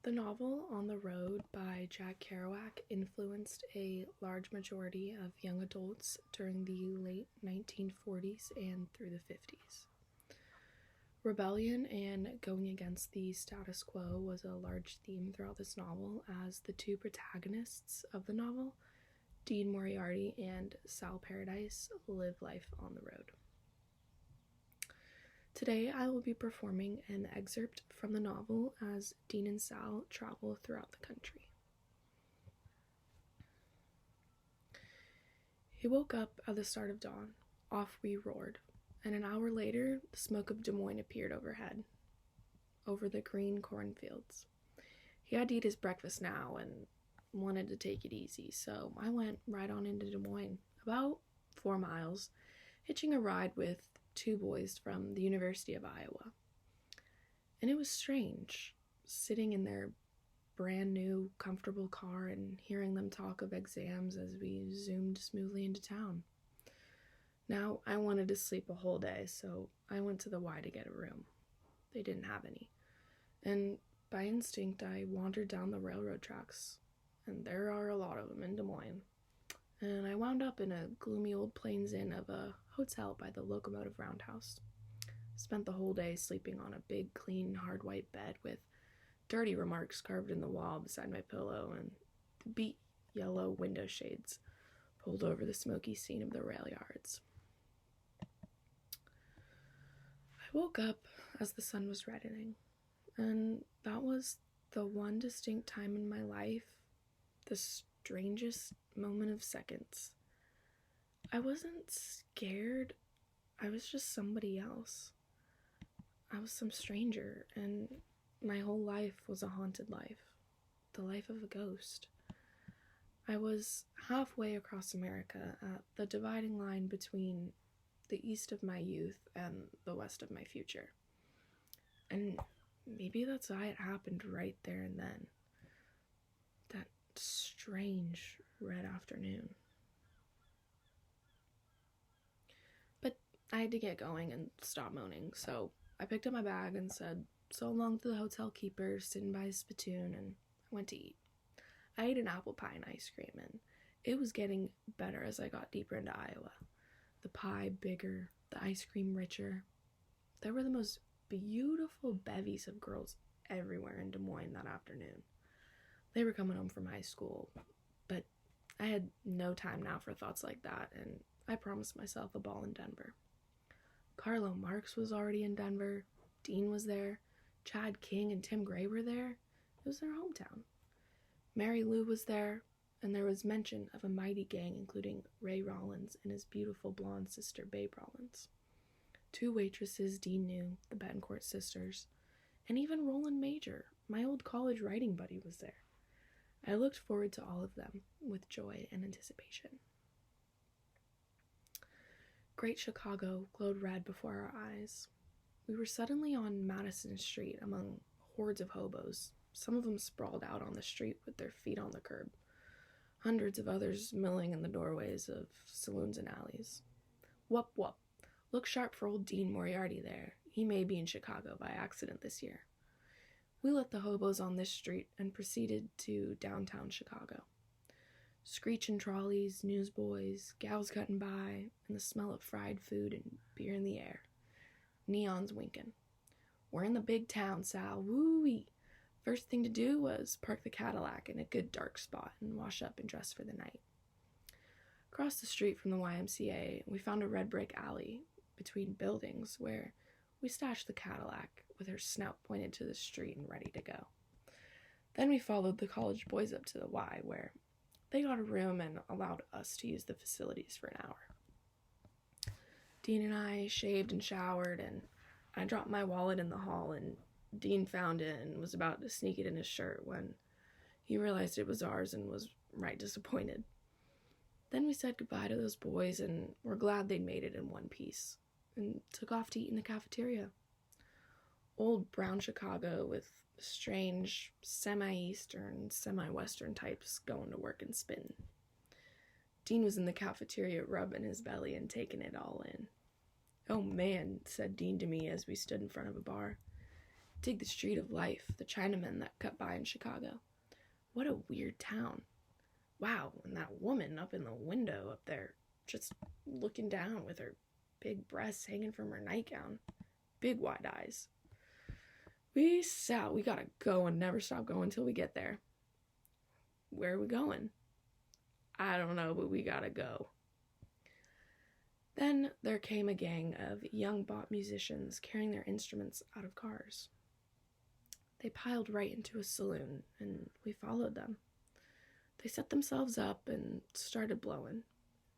The novel On the Road by Jack Kerouac influenced a large majority of young adults during the late 1940s and through the 50s. Rebellion and going against the status quo was a large theme throughout this novel, as the two protagonists of the novel, Dean Moriarty and Sal Paradise, live life on the road. Today I will be performing an excerpt from the novel as Dean and Sal travel throughout the country. He woke up at the start of dawn. Off we roared, and an hour later the smoke of Des Moines appeared overhead, over the green cornfields. He had to eat his breakfast now and wanted to take it easy, so I went right on into Des Moines, about 4 miles, hitching a ride with two boys from the University of Iowa. And it was strange, sitting in their brand new, comfortable car and hearing them talk of exams as we zoomed smoothly into town. Now, I wanted to sleep a whole day, so I went to the Y to get a room. They didn't have any. And by instinct, I wandered down the railroad tracks, and there are a lot of them in Des Moines. And I wound up in a gloomy old Plains Inn of a hotel by the Locomotive Roundhouse. Spent the whole day sleeping on a big, clean, hard white bed with dirty remarks carved in the wall beside my pillow and the beet yellow window shades pulled over the smoky scene of the rail yards. I woke up as the sun was reddening, and that was the one distinct time in my life, the strangest moment of seconds. I wasn't scared, I was just somebody else. I was some stranger, and my whole life was a haunted life, the life of a ghost. I was halfway across America at the dividing line between the east of my youth and the west of my future. And maybe that's why it happened right there and then. That strange red afternoon. But I had to get going and stop moaning, so I picked up my bag and said so long to the hotel keeper sitting by his spittoon, and I went to eat. I ate an apple pie and ice cream, and it was getting better as I got deeper into Iowa. The pie bigger, the ice cream richer. There were the most beautiful bevies of girls everywhere in Des Moines that afternoon. They were coming home from high school, but I had no time now for thoughts like that, and I promised myself a ball in Denver. Carlo Marx was already in Denver, Dean was there, Chad King and Tim Gray were there. It was their hometown. Mary Lou was there, and there was mention of a mighty gang including Ray Rollins and his beautiful blonde sister Babe Rollins. 2 waitresses Dean knew, the Betancourt sisters, and even Roland Major, my old college writing buddy, was there. I looked forward to all of them with joy and anticipation. Great Chicago glowed red before our eyes. We were suddenly on Madison Street among hordes of hobos, some of them sprawled out on the street with their feet on the curb, hundreds of others milling in the doorways of saloons and alleys. Whoop whoop, look sharp for old Dean Moriarty there. He may be in Chicago by accident this year. We let the hobos on this street and proceeded to downtown Chicago. Screeching trolleys, newsboys, gals cutting by, and the smell of fried food and beer in the air. Neons winking. We're in the big town, Sal. Woo-wee. First thing to do was park the Cadillac in a good dark spot and wash up and dress for the night. Across the street from the YMCA, we found a red brick alley between buildings where we stashed the Cadillac with her snout pointed to the street and ready to go. Then we followed the college boys up to the Y, where they got a room and allowed us to use the facilities for an hour. Dean and I shaved and showered, and I dropped my wallet in the hall, and Dean found it and was about to sneak it in his shirt when he realized it was ours and was right disappointed. Then we said goodbye to those boys and were glad they'd made it in one piece, and took off to eat in the cafeteria. Old brown Chicago with strange semi-eastern, semi-western types going to work and spitting. Dean was in the cafeteria rubbing his belly and taking it all in. "Oh man," said Dean to me as we stood in front of a bar. Dig the street of life, the Chinamen that cut by in Chicago. What a weird town. Wow, and that woman up in the window up there, just looking down with her big breasts hanging from her nightgown. Big wide eyes. We gotta go and never stop going till we get there. Where are we going? I don't know, but we gotta go. Then there came a gang of young bop musicians carrying their instruments out of cars. They piled right into a saloon, and we followed them. They set themselves up and started blowing.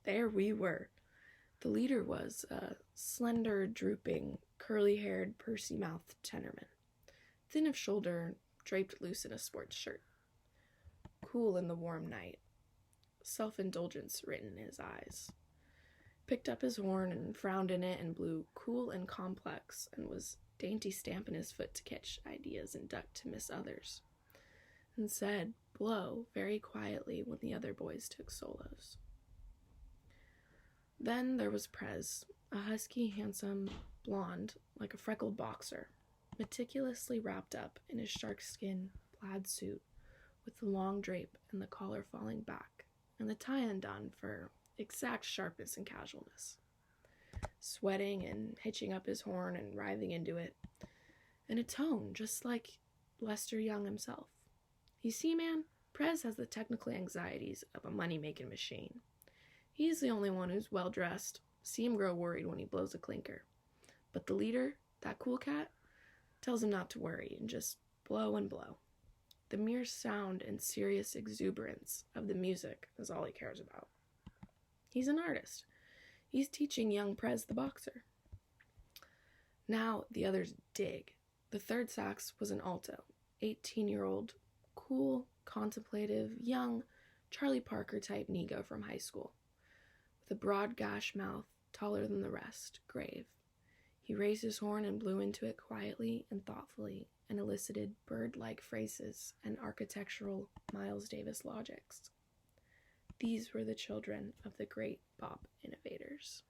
There we were. The leader was a slender, drooping, curly-haired, pursy-mouthed tenorman, thin of shoulder, draped loose in a sports shirt. Cool in the warm night, self-indulgence written in his eyes. Picked up his horn and frowned in it and blew cool and complex and was dainty stamping his foot to catch ideas and duck to miss others, and said, blow, very quietly when the other boys took solos. Then there was Prez, a husky, handsome blonde, like a freckled boxer, meticulously wrapped up in his sharkskin plaid suit with the long drape and the collar falling back, and the tie undone for exact sharpness and casualness. Sweating and hitching up his horn and writhing into it, in a tone just like Lester Young himself. You see, man, Prez has the technical anxieties of a money-making machine. He's the only one who's well-dressed. See him grow worried when he blows a clinker. But the leader, that cool cat, tells him not to worry and just blow and blow. The mere sound and serious exuberance of the music is all he cares about. He's an artist. He's teaching young Prez the boxer. Now the others dig. The third sax was an alto, 18-year-old, cool, contemplative, young, Charlie Parker-type Nego from high school, with a broad gash mouth, taller than the rest, grave. He raised his horn and blew into it quietly and thoughtfully, and elicited bird-like phrases and architectural Miles Davis logics. These were the children of the great bop innovators.